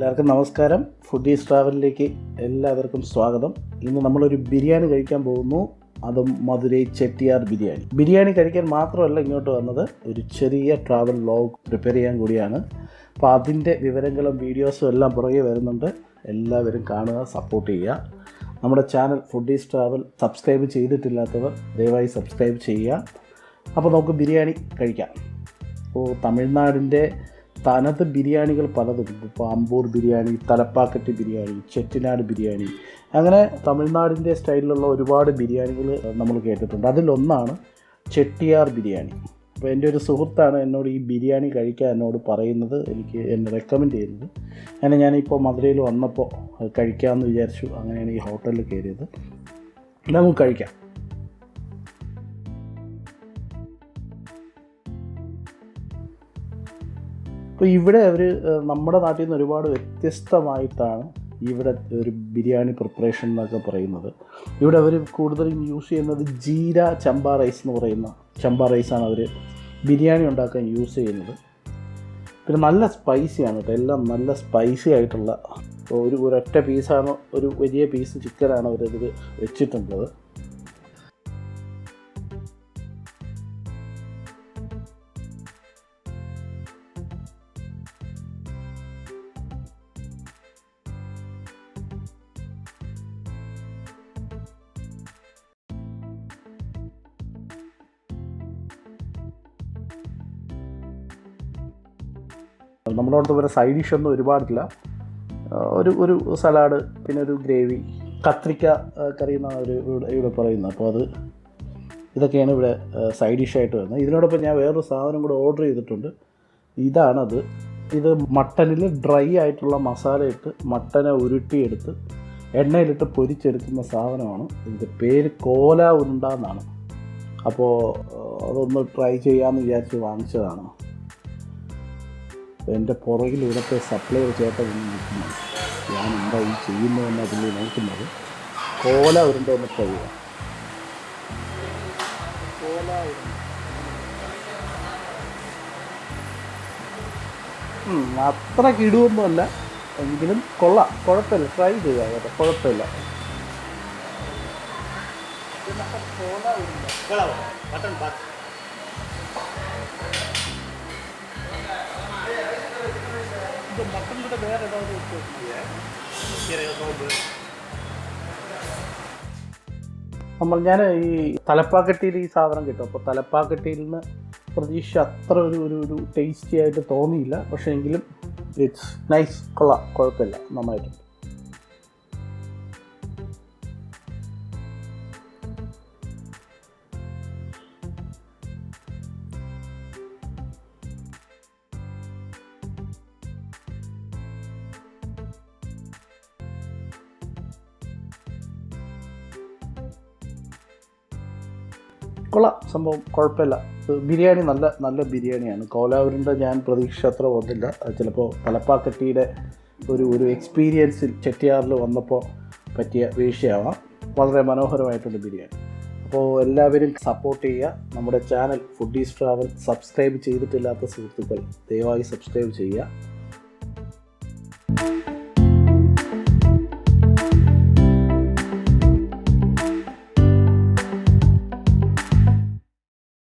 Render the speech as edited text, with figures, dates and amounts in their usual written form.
എല്ലാവർക്കും നമസ്കാരം. ഫുഡീസ് ട്രാവലിലേക്ക് എല്ലാവർക്കും സ്വാഗതം. ഇന്ന് നമ്മളൊരു ബിരിയാണി കഴിക്കാൻ പോകുന്നു. അതും മധുരൈ ചെട്ടിയാർ ബിരിയാണി. ബിരിയാണി കഴിക്കാൻ മാത്രമല്ല ഇങ്ങോട്ട് വന്നത്, ഒരു ചെറിയ ട്രാവൽ വ്ലോഗ് പ്രിപ്പയർ ചെയ്യാൻ കൂടിയാണ്. അപ്പോൾ അതിൻ്റെ വിവരങ്ങളും വീഡിയോസും എല്ലാം പുറകെ വരുന്നുണ്ട്. എല്ലാവരും കാണുക, സപ്പോർട്ട് ചെയ്യുക. നമ്മുടെ ചാനൽ ഫുഡീസ് ട്രാവൽ സബ്സ്ക്രൈബ് ചെയ്തിട്ടില്ലാത്തവർ ദയവായി സബ്സ്ക്രൈബ് ചെയ്യുക. അപ്പോൾ നമുക്ക് ബിരിയാണി കഴിക്കാം. അപ്പോൾ തമിഴ്നാടിൻ്റെ തനത് ബിരിയാണികൾ പലതും. ഇപ്പോൾ അമ്പൂർ ബിരിയാണി, തലപ്പാക്കട്ടി ബിരിയാണി, ചെട്ടിനാട് ബിരിയാണി, അങ്ങനെ തമിഴ്നാടിൻ്റെ സ്റ്റൈലിലുള്ള ഒരുപാട് ബിരിയാണികൾ നമ്മൾ കേട്ടിട്ടുണ്ട്. അതിലൊന്നാണ് ചെട്ടിയാർ ബിരിയാണി. അപ്പോൾ എൻ്റെ ഒരു സുഹൃത്താണ് എന്നോട് ഈ ബിരിയാണി കഴിക്കാൻ എന്നോട് പറയുന്നത്, എന്നെ റെക്കമെൻഡ് ചെയ്യുന്നത്. അങ്ങനെ ഞാനിപ്പോൾ മധുരയിൽ വന്നപ്പോൾ കഴിക്കാമെന്ന് വിചാരിച്ചു. അങ്ങനെയാണ് ഈ ഹോട്ടലിൽ കയറിയത്. നമുക്ക് കഴിക്കാം. അപ്പോൾ ഇവിടെ അവർ നമ്മുടെ നാട്ടിൽ നിന്ന് ഒരുപാട് വ്യത്യസ്തമായിട്ടാണ് ഇവിടെ ഒരു ബിരിയാണി പ്രിപ്പറേഷൻ എന്നൊക്കെ പറയുന്നത്. ഇവിടെ അവർ കൂടുതലും യൂസ് ചെയ്യുന്നത് ജീര ചമ്പ റൈസ് എന്ന് പറയുന്ന ചമ്പ റൈസാണ് അവർ ബിരിയാണി ഉണ്ടാക്കാൻ യൂസ് ചെയ്യുന്നത്. പിന്നെ നല്ല സ്പൈസിയാണ് കേട്ടോ, എല്ലാം നല്ല സ്പൈസി ആയിട്ടുള്ള ഒരൊറ്റ പീസാണ്, ഒരു വലിയ പീസ് ചിക്കനാണ് അവരതിൽ വെച്ചിട്ടുള്ളത്. നമ്മുടെ അടുത്ത് വരെ സൈഡ് ഡിഷൊന്നും ഒരുപാടില്ല. ഒരു സലാഡ്, പിന്നെ ഒരു ഗ്രേവി, കത്രിക്ക കറി എന്നാണ് അവർ ഇവിടെ പറയുന്നത്. അപ്പോൾ ഇതൊക്കെയാണ് ഇവിടെ സൈഡ് ഡിഷായിട്ട് വരുന്നത്. ഇതിനോടൊപ്പം ഞാൻ വേറൊരു സാധനം കൂടെ ഓർഡർ ചെയ്തിട്ടുണ്ട്. ഇതാണത്. ഇത് മട്ടനിൽ ഡ്രൈ ആയിട്ടുള്ള മസാല ഇട്ട് മട്ടനെ ഉരുട്ടിയെടുത്ത് എണ്ണയിലിട്ട് പൊരിച്ചെടുക്കുന്ന സാധനമാണ്. ഇതിൻ്റെ പേര് KOLA ഉരുണ്ട എന്നാണ്. അപ്പോൾ അതൊന്ന് ട്രൈ ചെയ്യാമെന്ന് വിചാരിച്ച് വാങ്ങിച്ചതാണ്. എൻ്റെ പുറകിൽ ഇവിടുത്തെ സപ്ലൈ ചേട്ടൻ നിൽക്കുന്നത്. ഞാൻ എന്താ ഈ ചെയ്യുന്നതെന്ന് അതിൽ നോക്കുന്നത്. KOLA ഉരുണ്ട ഒന്ന് ട്രൈ ചെയ്യാം. അത്ര കിടുവൊന്നുമല്ല, എങ്കിലും കൊള്ളാം, കുഴപ്പമില്ല. ട്രൈ ചെയ്യാം കേട്ടോ, കുഴപ്പമില്ല. മട്ടനിലൂടെ വേറെ ഞാൻ ഈ തലപ്പാക്കട്ടിയിൽ ഈ സാധനം കിട്ടും. അപ്പോൾ തലപ്പാക്കട്ടിയിൽ നിന്ന് പ്രതീക്ഷ അത്ര ഒരു ടേസ്റ്റി ആയിട്ട് തോന്നിയില്ല. പക്ഷേ എങ്കിലും ഇറ്റ്സ് നൈസ്, കൊള്ളാം, കുഴപ്പമില്ല, നന്നായിട്ടുണ്ട്. കൊള്ളാം, സംഭവം കുഴപ്പമില്ല. ബിരിയാണി നല്ല ബിരിയാണിയാണ്. KOLA ഉരുണ്ട ഞാൻ പ്രതീക്ഷ അത്ര വന്നില്ല. ചിലപ്പോൾ തലപ്പാക്കട്ടിയുടെ ഒരു എക്സ്പീരിയൻസിൽ ചെട്ടിയാറിൽ വന്നപ്പോൾ പറ്റിയ വീഴ്ചയാവാം. വളരെ മനോഹരമായിട്ടുണ്ട് ബിരിയാണി. അപ്പോൾ എല്ലാവരും സപ്പോർട്ട് ചെയ്യുക. നമ്മുടെ ചാനൽ ഫുഡീസ് ട്രാവൽ സബ്സ്ക്രൈബ് ചെയ്തിട്ടില്ലാത്ത സുഹൃത്തുക്കൾ ദയവായി സബ്സ്ക്രൈബ് ചെയ്യുക.